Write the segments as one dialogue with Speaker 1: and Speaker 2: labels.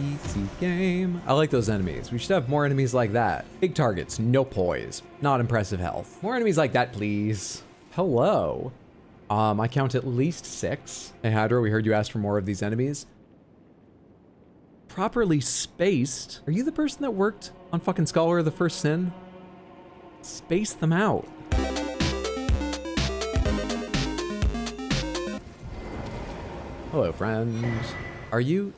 Speaker 1: Easy game. I like those enemies. We should have more enemies like that. Big targets, no poise, not impressive health. More enemies like that, please. Hello. I count at least 6. Hey, Hydra, we heard you asked for more of these enemies. Properly spaced. Are you the person that worked on fucking Scholar of the First Sin? Space them out. Hello, friend. Are you...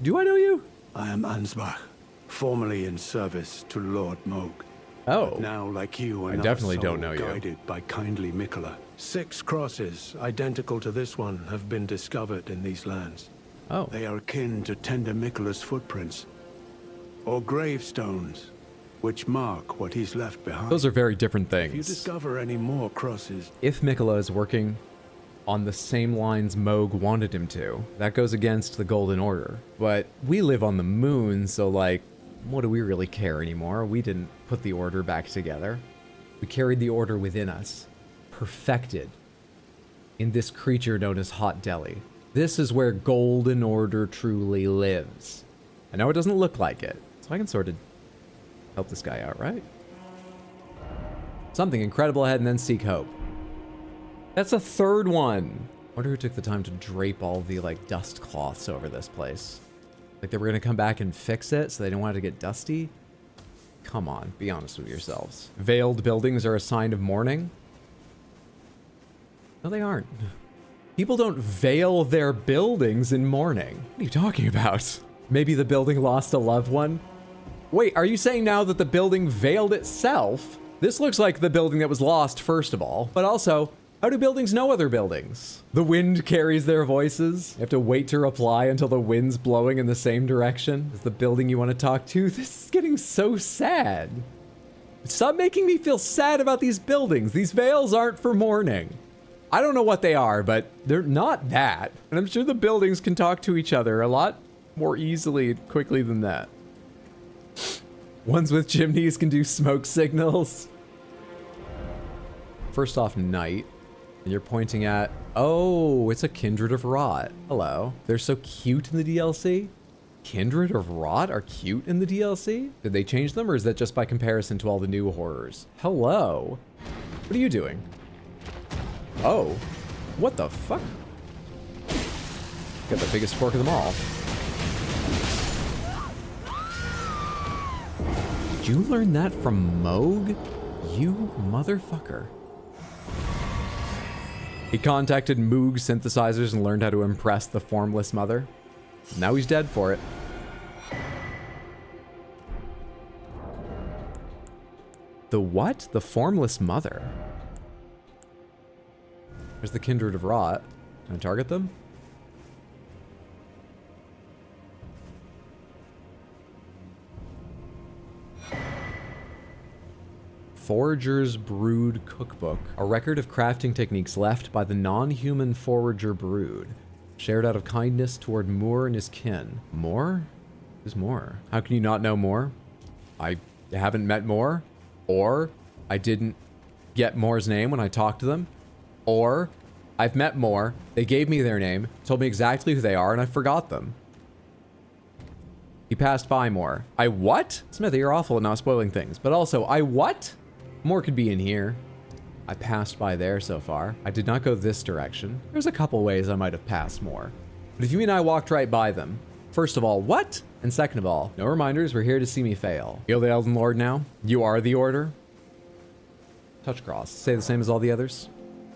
Speaker 1: Do I know you?
Speaker 2: I am Ansbach, formerly in service to Lord Moog.
Speaker 1: Oh.
Speaker 2: But now, like you,
Speaker 1: I
Speaker 2: another
Speaker 1: definitely don't
Speaker 2: soul
Speaker 1: know you.
Speaker 2: guided by kindly Mikola. 6 crosses, identical to this one, have been discovered in these lands.
Speaker 1: Oh.
Speaker 2: They are akin to tender Mikola's footprints, or gravestones, which mark what he's left behind.
Speaker 1: Those are very different
Speaker 2: If you
Speaker 1: things.
Speaker 2: discover any more crosses,
Speaker 1: If Mikola is working on the same lines Moog wanted him to, that goes against the Golden Order. But we live on the moon, so like, what do we really care anymore? We didn't put the Order back together. We carried the Order within us, perfected in this creature known as Hot Deli. This is where Golden Order truly lives. I know it doesn't look like it, so I can sort of help this guy out, right? Something incredible ahead and then seek hope. That's a third one. Wonder who took the time to drape all the like dust cloths over this place. Like they were gonna come back and fix it so they didn't want it to get dusty. Come on, be honest with yourselves. Veiled buildings are a sign of mourning. No, they aren't. People don't veil their buildings in mourning. What are you talking about? Maybe the building lost a loved one? Wait, are you saying now that the building veiled itself? This looks like the building that was lost, first of all, but also, how do buildings know other buildings? The wind carries their voices. You have to wait to reply until the wind's blowing in the same direction as the building you want to talk to. This is getting so sad. Stop making me feel sad about these buildings. These veils aren't for mourning. I don't know what they are, but they're not that. And I'm sure the buildings can talk to each other a lot more easily and quickly than that. Ones with chimneys can do smoke signals. First off, night. And you're pointing at, oh, it's a Kindred of Rot. Hello. They're so cute in the DLC? Kindred of Rot are cute in the DLC? Did they change them, or is that just by comparison to all the new horrors? Hello. What are you doing? Oh. What the fuck? Got the biggest fork of them all. Did you learn that from Moog? You motherfucker. He contacted Moog synthesizers and learned how to impress the formless mother. Now he's dead for it. The what? The formless mother? There's the Kindred of Rot. Can I target them? Forager's Brood Cookbook, a record of crafting techniques left by the non-human forager brood, shared out of kindness toward Moore and his kin. Moore? Who's Moore? How can you not know Moore? I haven't met Moore, or I didn't get Moore's name when I talked to them, or I've met Moore, they gave me their name, told me exactly who they are, and I forgot them. He passed by Moore. I what? Smithy, you're awful at not spoiling things, but also, I what? More could be in here. I passed by there so far. I did not go this direction. There's a couple ways I might have passed more. But if you mean I walked right by them, first of all, what? And second of all, no reminders, we're here to see me fail. You're the Elden Lord now? You are the Order? Touch cross. Say the same as all the others?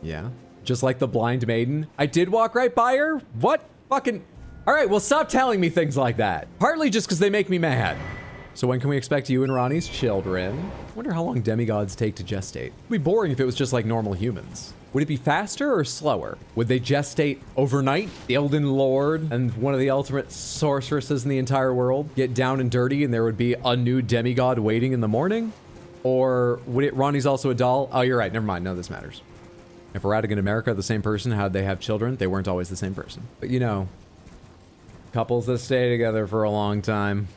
Speaker 1: Yeah. Just like the blind maiden? I did walk right by her? What? Fucking... Alright, well stop telling me things like that. Partly just because they make me mad. So when can we expect you and Ronnie's children? I wonder how long demigods take to gestate. It'd be boring if it was just like normal humans. Would it be faster or slower? Would they gestate overnight? The Elden Lord and one of the ultimate sorceresses in the entire world get down and dirty and there would be a new demigod waiting in the morning? Or would it, Ronnie's also a doll? Oh, you're right, never mind, none of this matters. If Erratic and America are the same person, how'd they have children? They weren't always the same person. But you know, couples that stay together for a long time.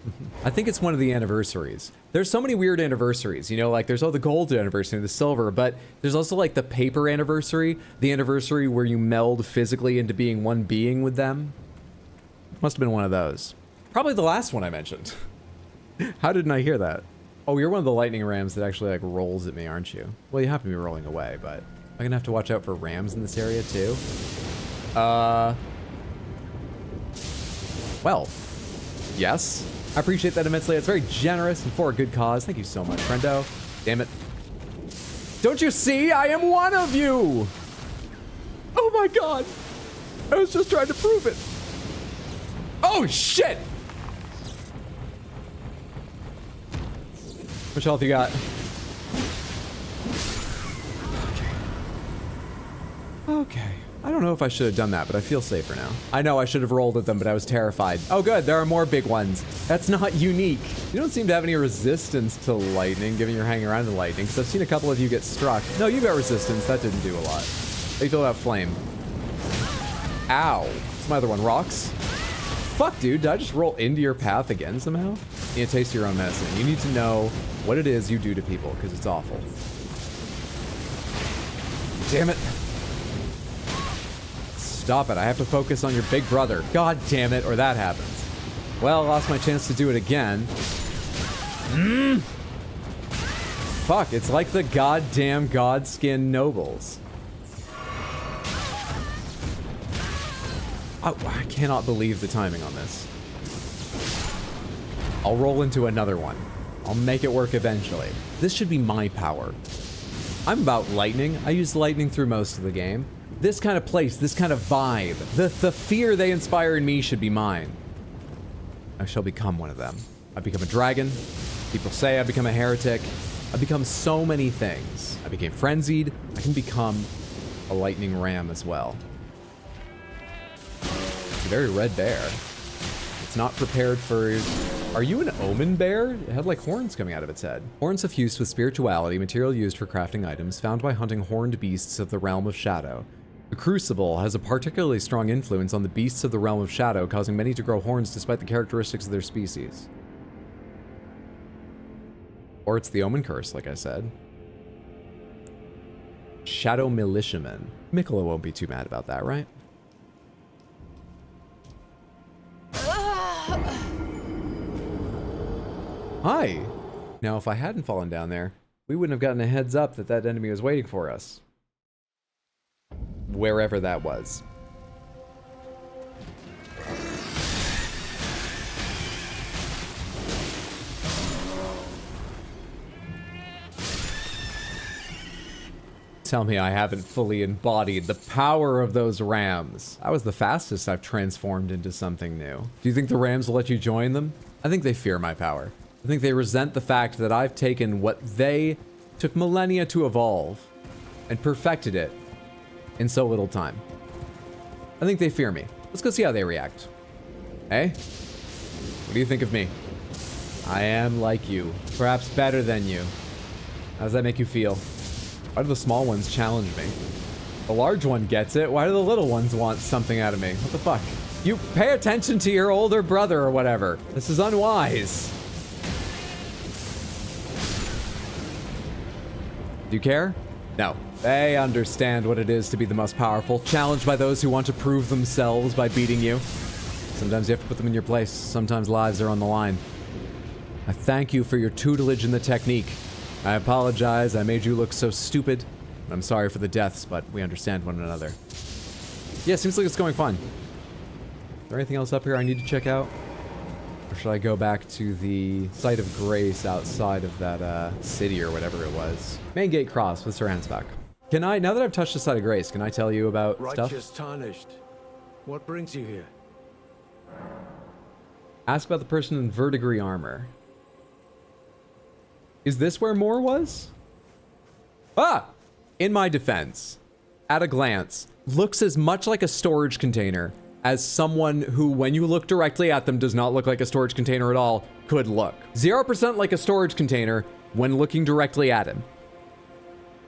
Speaker 1: I think it's one of the anniversaries. There's so many weird anniversaries, you know, like there's the gold anniversary, the silver, but there's also like the paper anniversary, the anniversary where you meld physically into being one being with them. Must have been one of those. Probably the last one I mentioned. How didn't I hear that? Oh, you're one of the lightning rams that actually like rolls at me, aren't you? Well, you happen to be rolling away, but I'm gonna have to watch out for rams in this area too. Well, yes. I appreciate that immensely. It's very generous and for a good cause. Thank you so much, friendo. Damn it. Don't you see? I am one of you! Oh my god. I was just trying to prove it. Oh shit! How much health you got? Okay. I don't know if I should have done that, but I feel safer now. I know I should have rolled at them, but I was terrified. Oh good, there are more big ones. That's not unique. You don't seem to have any resistance to lightning, given you're hanging around in lightning, because I've seen a couple of you get struck. No, you got resistance. That didn't do a lot. How do you feel about flame? Ow. What's my other one? Rocks? Fuck, dude. Did I just roll into your path again somehow? You need to taste your own medicine. You need to know what it is you do to people, because it's awful. Damn it. Stop it. I have to focus on your big brother. God damn it, or that happens. Well, I lost my chance to do it again. Fuck, it's like the goddamn Godskin nobles. I cannot believe the timing on this. I'll roll into another one. I'll make it work eventually. This should be my power. I'm about lightning. I use lightning through most of the game. This kind of place, this kind of vibe, the fear they inspire in me should be mine. I shall become one of them. I become a dragon. People say I become a heretic. I become so many things. I became frenzied. I can become a lightning ram as well. It's a very red bear. It's not prepared for... Are you an omen bear? It had like horns coming out of its head. Horns suffused with spirituality, material used for crafting items, found by hunting horned beasts of the realm of shadow. The crucible has a particularly strong influence on the beasts of the realm of shadow, causing many to grow horns despite the characteristics of their species. Or it's the omen curse, like I said. Shadow militiaman. Mikola won't be too mad about that, right? Hi! Now, if I hadn't fallen down there, we wouldn't have gotten a heads up that that enemy was waiting for us. Wherever that was. Tell me I haven't fully embodied the power of those rams. That was the fastest I've transformed into something new. Do you think the rams will let you join them? I think they fear my power. I think they resent the fact that I've taken what they took millennia to evolve and perfected it in so little time. I think they fear me. Let's go see how they react. Hey? What do you think of me? I am like you. Perhaps better than you. How does that make you feel? Why do the small ones challenge me? The large one gets it. Why do the little ones want something out of me? What the fuck? You pay attention to your older brother or whatever. This is unwise. Do you care? No. They understand what it is to be the most powerful, challenged by those who want to prove themselves by beating you. Sometimes you have to put them in your place. Sometimes lives are on the line. I thank you for your tutelage in the technique. I apologize, I made you look so stupid. I'm sorry for the deaths, but we understand one another. Yeah, seems like it's going fine. Is there anything else up here I need to check out? Or should I go back to the site of grace outside of that city or whatever it was? Main gate crossed with Sir Hansback. Can I, now that I've touched the site of grace, can I tell you about stuff?
Speaker 2: Righteous tarnished. What brings you here?
Speaker 1: Ask about the person in verdigris armor. Is this where Moore was? Ah! In my defense, at a glance, looks as much like a storage container as someone who, when you look directly at them, does not look like a storage container at all, could look. 0% like a storage container when looking directly at him.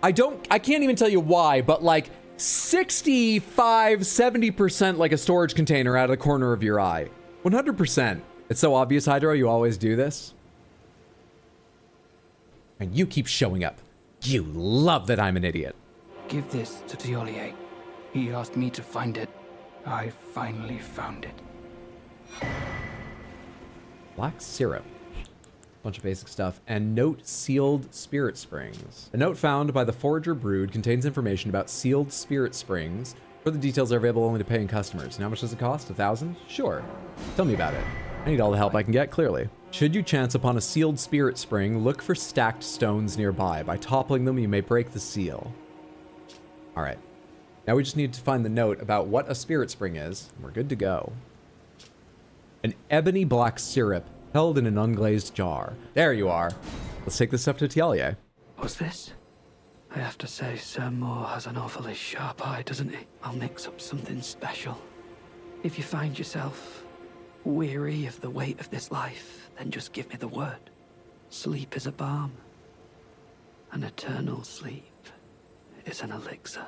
Speaker 1: I can't even tell you why, but like 65, 70% like a storage container out of the corner of your eye. 100%. It's so obvious, Hydro, you always do this. And you keep showing up. You love that I'm an idiot.
Speaker 3: Give this to Tiolier. He asked me to find it. I finally found it.
Speaker 1: Black syrup. Bunch of basic stuff. And note sealed spirit springs. A note found by the Forager Brood contains information about sealed spirit springs. Further details are available only to paying customers. And how much does it cost? 1,000? Sure. Tell me about it. I need all the help I can get, clearly. Should you chance upon a sealed spirit spring, look for stacked stones nearby. By toppling them, you may break the seal. All right. Now we just need to find the note about what a spirit spring is. And we're good to go. An ebony black syrup held in an unglazed jar. There you are. Let's take this up to Tielier.
Speaker 3: What's this? I have to say, Sir Moore has an awfully sharp eye, doesn't he? I'll mix up something special. If you find yourself weary of the weight of this life, then just give me the word. Sleep is a balm. An eternal sleep is an elixir.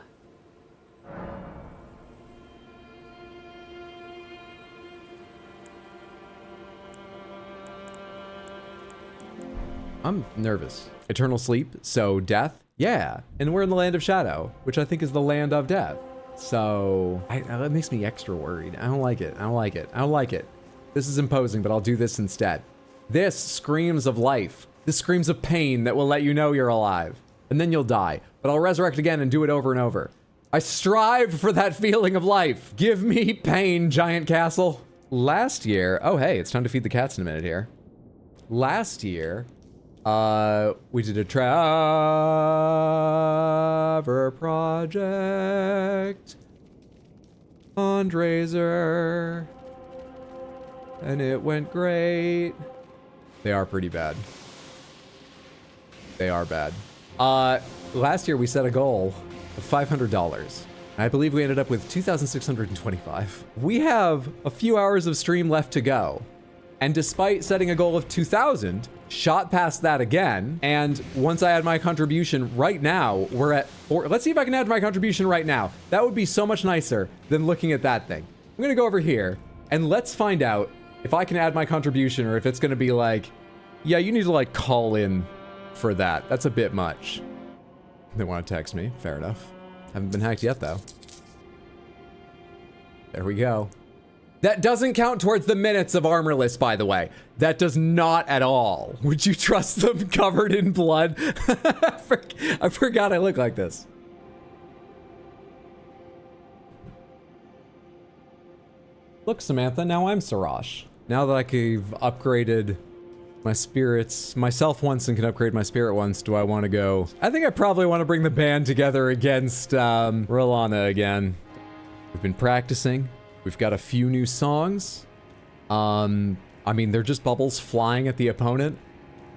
Speaker 1: I'm nervous. Eternal sleep, so death? Yeah, and we're in the land of shadow, which I think is the land of death. So, that makes me extra worried. I don't like it. I don't like it. I don't like it. This is imposing, but I'll do this instead. This screams of life. This screams of pain that will let you know you're alive. And then you'll die. But I'll resurrect again and do it over and over. I strive for that feeling of life. Give me pain, giant castle. Last year... Oh, hey, it's time to feed the cats in a minute here. Last year... we did a Trevor project fundraiser, and it went great. They are pretty bad. They are bad. Last year we set a goal of $500. I believe we ended up with 2,625. We have a few hours of stream left to go. And despite setting a goal of 2,000, shot past that again. And once I add my contribution right now, we're at 4. Let's see if I can add my contribution right now. That would be so much nicer than looking at that thing. I'm gonna go over here and let's find out if I can add my contribution or if it's gonna be like, yeah, you need to like call in for that. That's a bit much. They want to text me. Fair enough. Haven't been hacked yet though. There we go. That doesn't count towards the minutes of Armorless, by the way. That does not at all. Would you trust them covered in blood? I forgot I look like this. Look, Samantha, now I'm Sarash. Now that I've upgraded my spirits myself once and can upgrade my spirit once, do I want to go? I think I probably want to bring the band together against Rolana again. We've been practicing. We've got a few new songs. I mean, they're just bubbles flying at the opponent,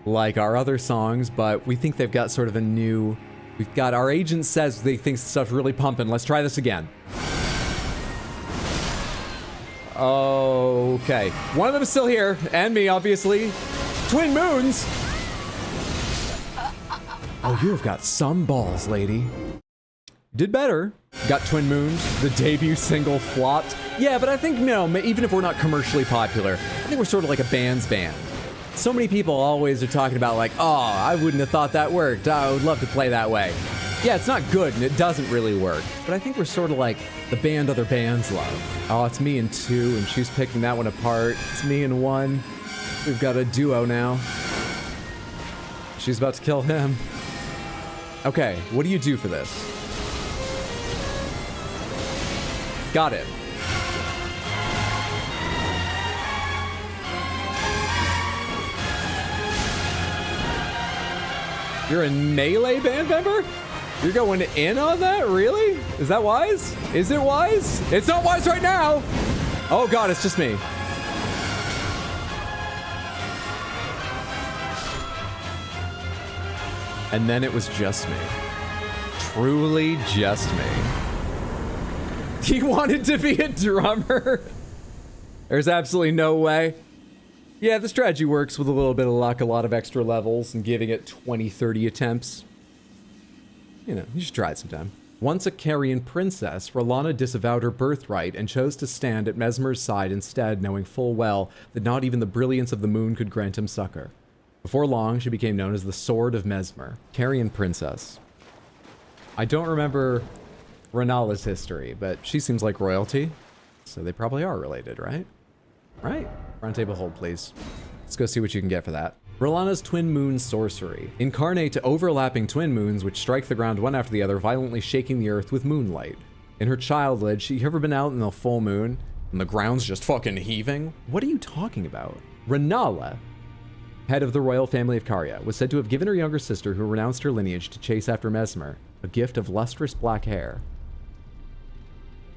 Speaker 1: like our other songs, but we think they've got sort of a new... We've got... Our agent says they think stuff's really pumping. Let's try this again. Okay. One of them is still here, and me, obviously. Twin Moons! Oh, you have got some balls, lady. Did better. Got Twin Moons, the debut single flopped. Yeah, but I think, no, even if we're not commercially popular, I think we're sort of like a band's band. So many people always are talking about like, oh, I wouldn't have thought that worked. I would love to play that way. Yeah, it's not good and it doesn't really work, but I think we're sort of like the band other bands love. Oh, it's me and 2 and she's picking that one apart. It's me and 1. We've got a duo now. She's about to kill him. Okay, what do you do for this? Got it. You're a melee band member? You're going in on that? Really? Is that wise? Is it wise? It's not wise right now! Oh god, it's just me. And then it was just me. Truly just me. He wanted to be a drummer? There's absolutely no way. Yeah, the strategy works with a little bit of luck, a lot of extra levels, and giving it 20, 30 attempts. You know, you should try it sometime. Once a Carian princess, Rolana disavowed her birthright and chose to stand at Mesmer's side instead, knowing full well that not even the brilliance of the moon could grant him succor. Before long, she became known as the Sword of Mesmer. Carian princess. I don't remember Renala's history, but she seems like royalty, so they probably are related, right? Right? Front table hold, please. Let's go see what you can get for that. Rolana's Twin Moon Sorcery. Incarnate overlapping twin moons which strike the ground one after the other, violently shaking the earth with moonlight. In her childhood, she ever been out in the full moon and the ground's just fucking heaving? What are you talking about? Renala, head of the royal family of Karya, was said to have given her younger sister, who renounced her lineage to chase after Mesmer, a gift of lustrous black hair.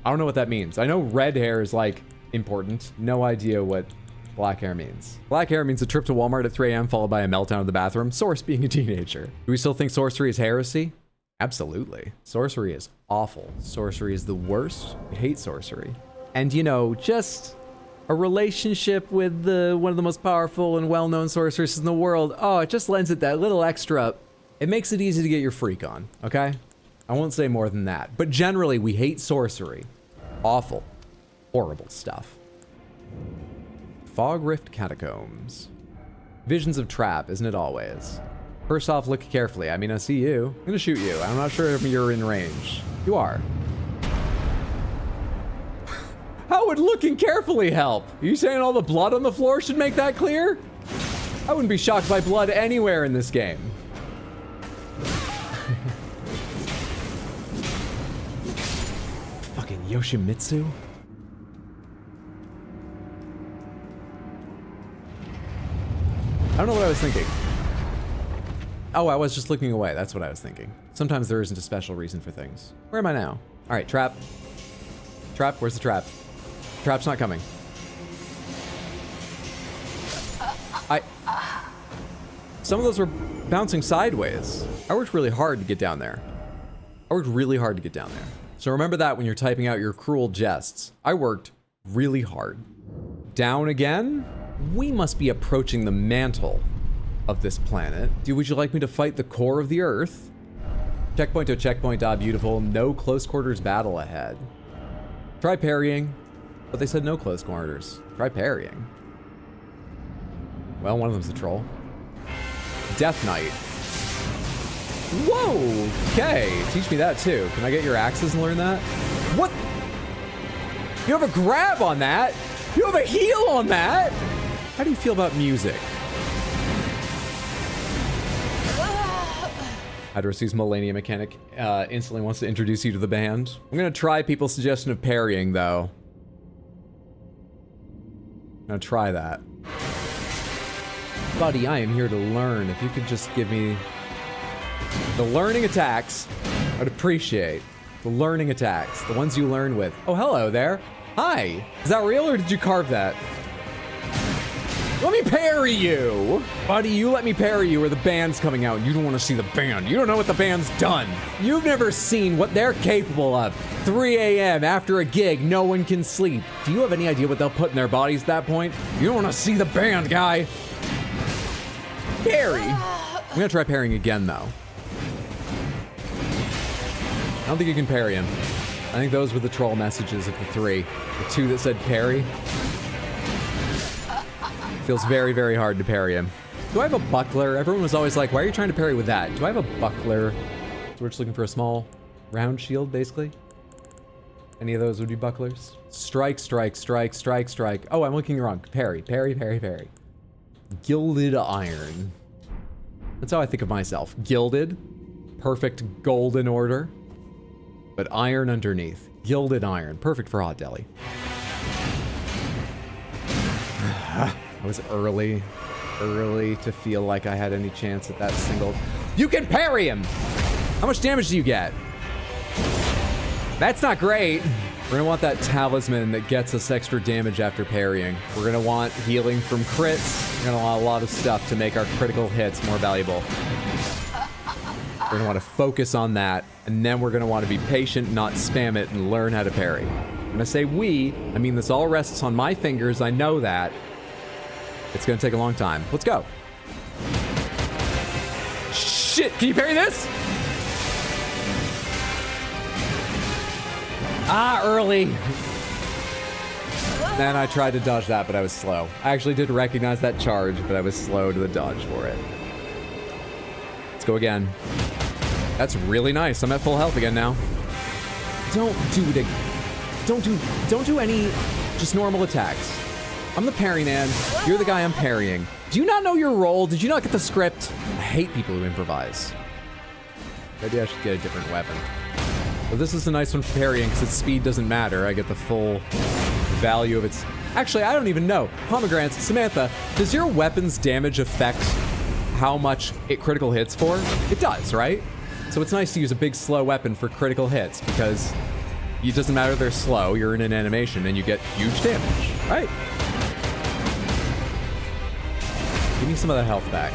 Speaker 1: I don't know what that means. I know red hair is, like, important. No idea what black hair means. Black hair means a trip to Walmart at 3 a.m. followed by a meltdown in the bathroom. Source being a teenager. Do we still think sorcery is heresy? Absolutely. Sorcery is awful. Sorcery is the worst. I hate sorcery. And, you know, just a relationship with one of the most powerful and well-known sorceresses in the world. Oh, it just lends it that little extra. It makes it easy to get your freak on, okay? I won't say more than that. But generally, we hate sorcery. Awful. Horrible stuff. Fog Rift Catacombs. Visions of trap, isn't it always? First off, look carefully. I mean, I see you. I'm gonna shoot you. I'm not sure if you're in range. You are. How would looking carefully help? Are you saying all the blood on the floor should make that clear? I wouldn't be shocked by blood anywhere in this game. Fucking Yoshimitsu? I don't know what I was thinking. Oh, I was just looking away. That's what I was thinking. Sometimes there isn't a special reason for things. Where am I now? All right, trap. Trap, where's the trap? Trap's not coming. Some of those were bouncing sideways. I worked really hard to get down there. So remember that when you're typing out your cruel jests. I worked really hard. Down again? We must be approaching the mantle of this planet. Would you like me to fight the core of the Earth? Checkpoint to checkpoint, beautiful. No close quarters battle ahead. Try parrying, but they said no close quarters. Try parrying. Well, one of them's a troll. Death Knight. Whoa, okay, teach me that too. Can I get your axes and learn that? What? You have a grab on that? You have a heal on that? How do you feel about music? Hydrosee's Millennium Mechanic instantly wants to introduce you to the band. I'm gonna try people's suggestion of parrying, though. I'm gonna try that. Buddy, I am here to learn. If you could just give me the learning attacks, I'd appreciate. The learning attacks, the ones you learn with. Oh, hello there. Hi. Is that real or did you carve that? Let me parry you! Buddy, you let me parry you or the band's coming out and you don't want to see the band. You don't know what the band's done. You've never seen what they're capable of. 3 a.m. after a gig, no one can sleep. Do you have any idea what they'll put in their bodies at that point? You don't want to see the band, guy. Parry. I'm gonna try parrying again, though. I don't think you can parry him. I think those were the troll messages of the 3. The 2 that said parry. Feels very, very hard to parry him. Do I have a buckler? Everyone was always like, why are you trying to parry with that? Do I have a buckler? So we're just looking for a small round shield, basically. Any of those would be bucklers. Strike, strike, strike, strike, strike. Oh, I'm looking wrong. Parry, parry, parry, parry. Gilded iron. That's how I think of myself. Gilded. Perfect golden order. But iron underneath. Gilded iron. Perfect for hot deli. I was early to feel like I had any chance at that single. You can parry him! How much damage do you get? That's not great. We're gonna want that talisman that gets us extra damage after parrying. We're gonna want healing from crits. We're gonna want a lot of stuff to make our critical hits more valuable. We're gonna want to focus on that, and then we're gonna want to be patient, not spam it, and learn how to parry. When I say we, I mean this all rests on my fingers, I know that. It's gonna take a long time. Let's go. Shit, can you parry this? Ah, early. Then I tried to dodge that, but I was slow. I actually did recognize that charge, but I was slow to the dodge for it. Let's go again. That's really nice. I'm at full health again now. Don't do any just normal attacks. I'm the parry man. You're the guy I'm parrying. Do you not know your role? Did you not get the script? I hate people who improvise. Maybe I should get a different weapon. But this is a nice one for parrying because its speed doesn't matter. I get the full value of its... Actually, I don't even know. Pomegranates, Samantha, does your weapon's damage affect how much it critical hits for? It does, right? So it's nice to use a big slow weapon for critical hits because it doesn't matter they're slow, you're in an animation and you get huge damage, right? Give me some of that health back.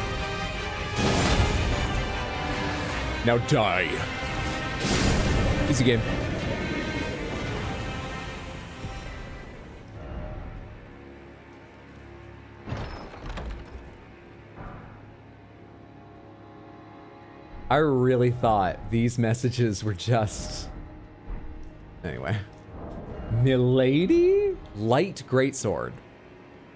Speaker 1: Now die. Easy game. I really thought these messages were just... Anyway. Milady? Light greatsword.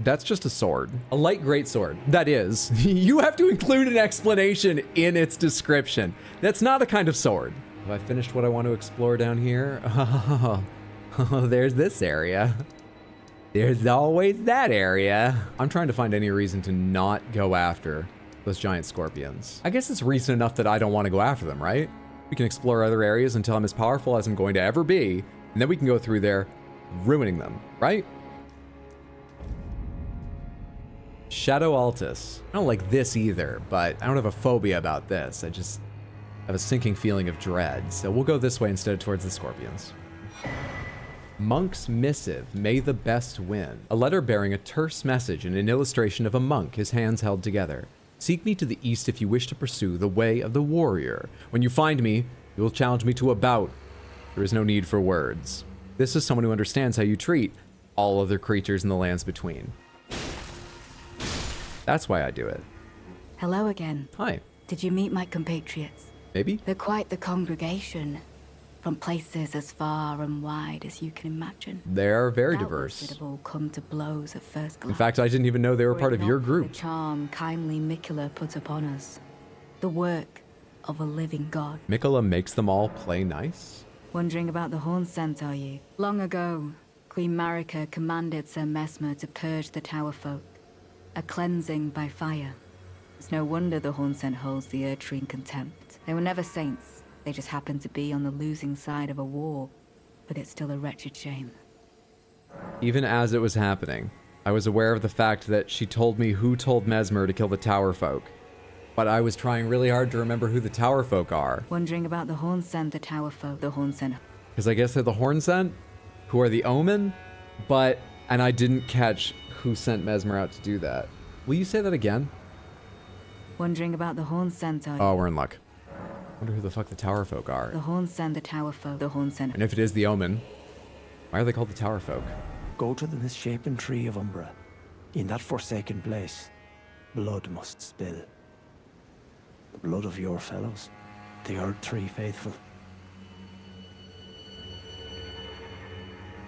Speaker 1: That's just a sword. A light greatsword. That is. You have to include an explanation in its description. That's not a kind of sword. Have I finished what I want to explore down here? Oh, there's this area. There's always that area. I'm trying to find any reason to not go after those giant scorpions. I guess it's reason enough that I don't want to go after them, right? We can explore other areas until I'm as powerful as I'm going to ever be, and then we can go through there ruining them, right? Shadow Altus. I don't like this either, but I don't have a phobia about this. I just have a sinking feeling of dread, so we'll go this way instead towards the scorpions. Monk's Missive, may the best win. A letter bearing a terse message and an illustration of a monk, his hands held together. Seek me to the east if you wish to pursue the way of the warrior. When you find me, you will challenge me to a bout. There is no need for words. This is someone who understands how you treat all other creatures in the lands between. That's why I do it.
Speaker 4: Hello again.
Speaker 1: Hi.
Speaker 4: Did you meet my compatriots?
Speaker 1: Maybe?
Speaker 4: They're quite the congregation, from places as far and wide as you can imagine.
Speaker 1: They are very
Speaker 4: Doubtless
Speaker 1: diverse.
Speaker 4: It'd have all come to blows at first glance.
Speaker 1: In fact, I didn't even know they were part of your group.
Speaker 4: The charm kindly Mikola put upon us, the work of a living god.
Speaker 1: Mikola makes them all play nice?
Speaker 4: Wondering about the horn scent, are you? Long ago, Queen Marika commanded Sir Mesmer to purge the tower folk, a cleansing by fire. It's no wonder the horn scent holds the erdtree in contempt. They were never saints. They just happened to be on the losing side of a war, but it's still a wretched shame.
Speaker 1: Even as it was happening, I was aware of the fact that she told me who told Mesmer to kill the tower folk. But I was trying really hard to remember who the tower folk are.
Speaker 4: Wondering about the horn scent, the tower folk, the horn scent.
Speaker 1: Because I guess they're the horn scent, who are the omen, and I didn't catch who sent Mesmer out to do that. Will you say that again?
Speaker 4: Wondering about the horn scent, are you?
Speaker 1: Oh, we're in luck. Wonder who the fuck the tower folk are.
Speaker 4: The horn scent, the tower folk, the horn scent.
Speaker 1: And if it is the omen, why are they called the tower folk?
Speaker 5: Go to the misshapen tree of Umbra. In that forsaken place, blood must spill. The blood of your fellows, the erdtree faithful.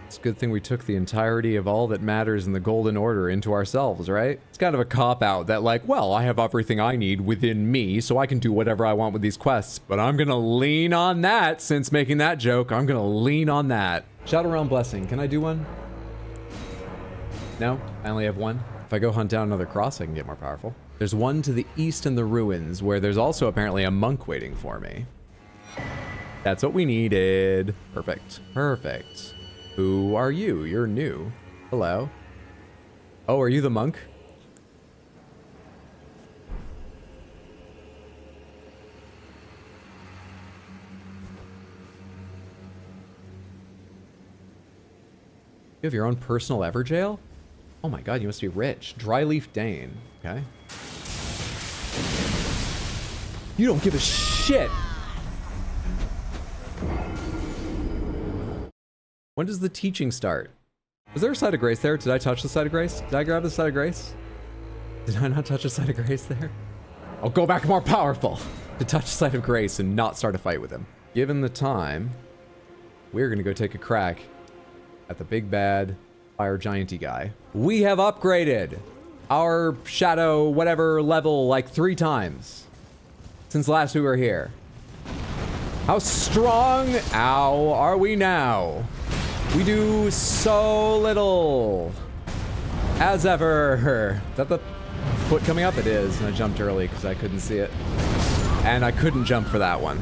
Speaker 1: It's a good thing we took the entirety of all that matters in the Golden Order into ourselves, right? It's kind of a cop-out that like, well, I have everything I need within me, so I can do whatever I want with these quests, but I'm gonna lean on that since making that joke. I'm gonna lean on that. Shadow Realm Blessing, can I do one? No, I only have one. If I go hunt down another cross, I can get more powerful. There's one to the east in the ruins, where there's also apparently a monk waiting for me. That's what we needed. Perfect. Perfect. Who are you? You're new. Hello. Oh, are you the monk? You have your own personal Everjail? Oh my god, you must be rich. Dryleaf Dane. Okay. You don't give a shit! When does the teaching start? Was there a side of grace there? Did I touch the side of grace? Did I grab the side of grace? Did I not touch the side of grace there? I'll go back more powerful to touch the side of grace and not start a fight with him. Given the time, we're gonna go take a crack at the big bad fire gianty guy. We have upgraded our shadow whatever level like 3 times since last we were here. How strong, ow, are we now? We do so little. As ever. Is that the foot coming up? It is, and I jumped early because I couldn't see it. And I couldn't jump for that one.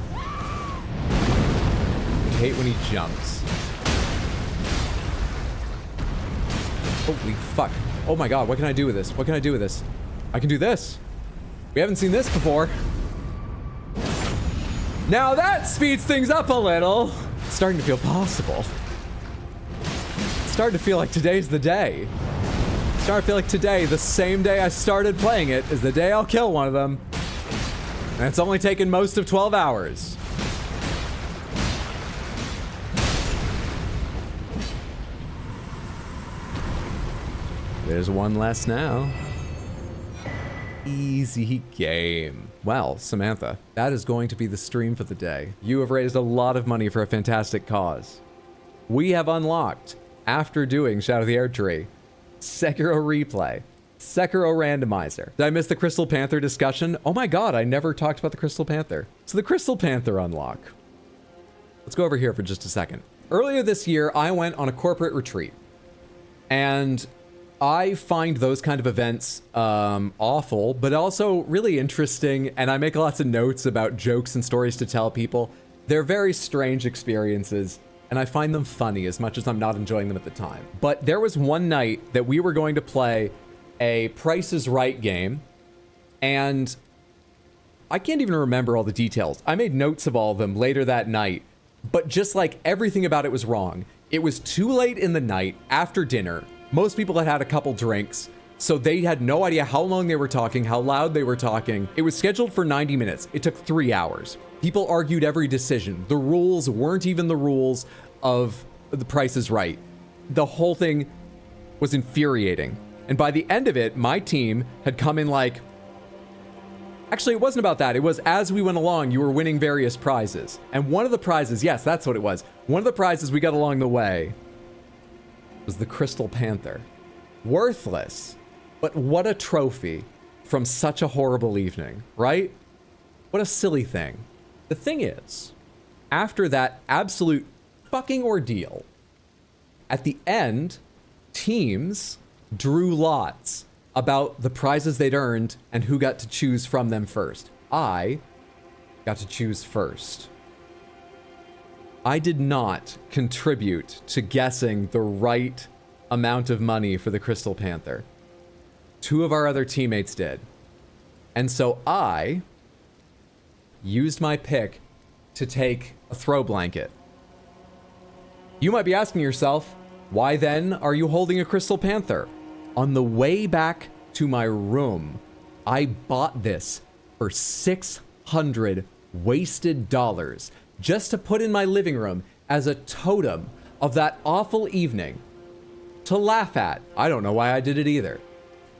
Speaker 1: I hate when he jumps. Holy fuck. Oh my god, what can I do with this? What can I do with this? I can do this. We haven't seen this before. Now that speeds things up a little. It's starting to feel possible. It's starting to feel like today's the day. It's starting to feel like today, the same day I started playing it, is the day I'll kill one of them. And it's only taken most of 12 hours. There's one less now. Easy game. Well, Samantha, that is going to be the stream for the day. You have raised a lot of money for a fantastic cause. We have unlocked, after doing Shadow of the Erdtree, Sekiro replay, Sekiro randomizer. Did I miss the Crystal Panther discussion? Oh my god, I never talked about the Crystal Panther. So the Crystal Panther unlock. Let's go over here for just a second. Earlier this year, I went on a corporate retreat. And I find those kind of events awful, but also really interesting, and I make lots of notes about jokes and stories to tell people. They're very strange experiences, and I find them funny as much as I'm not enjoying them at the time. But there was one night that we were going to play a Price is Right game, and I can't even remember all the details. I made notes of all of them later that night, but just like everything about it was wrong. It was too late in the night, after dinner. Most people had had a couple drinks, so they had no idea how long they were talking, how loud they were talking. It was scheduled for 90 minutes. It took 3 hours. People argued every decision. The rules weren't even the rules of The Price is Right. The whole thing was infuriating. And by the end of it, my team had come in like... Actually, it wasn't about that. It was as we went along, you were winning various prizes. And one of the prizes, yes, that's what it was. One of the prizes we got along the way was the Crystal Panther. Worthless, but what a trophy from such a horrible evening, right? What a silly thing. The thing is, after that absolute fucking ordeal, at the end, teams drew lots about the prizes they'd earned and who got to choose from them first. I got to choose first. I did not contribute to guessing the right amount of money for the Crystal Panther. 2 of our other teammates did. And so I used my pick to take a throw blanket. You might be asking yourself, why then are you holding a Crystal Panther? On the way back to my room, I bought this for $600 wasted dollars. Just to put in my living room as a totem of that awful evening to laugh at. I don't know why I did it either.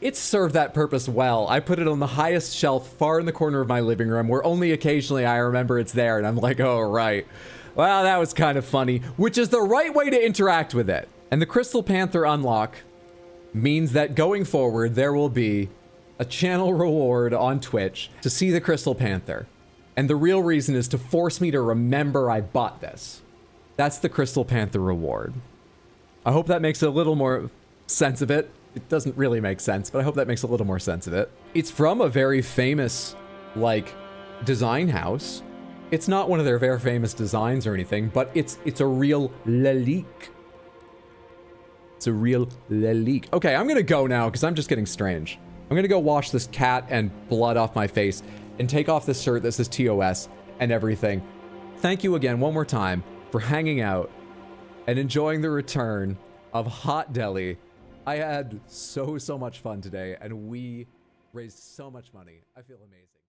Speaker 1: It served that purpose well. I put it on the highest shelf far in the corner of my living room where only occasionally I remember it's there and I'm like, oh, right. Well, that was kind of funny, which is the right way to interact with it. And the Crystal Panther unlock means that going forward, there will be a channel reward on Twitch to see the Crystal Panther. And the real reason is to force me to remember I bought this. That's the Crystal Panther reward. I hope that makes a little more sense of it. It doesn't really make sense, but I hope that makes a little more sense of it. It's from a very famous, like, design house. It's not one of their very famous designs or anything, but it's a real leak. It's a real leak. Okay, I'm gonna go now because I'm just getting strange. I'm gonna go wash this cat and blood off my face and take off this shirt that says TOS and everything. Thank you again one more time for hanging out and enjoying the return of Hot Deli. I had so much fun today and we raised so much money. I feel amazing.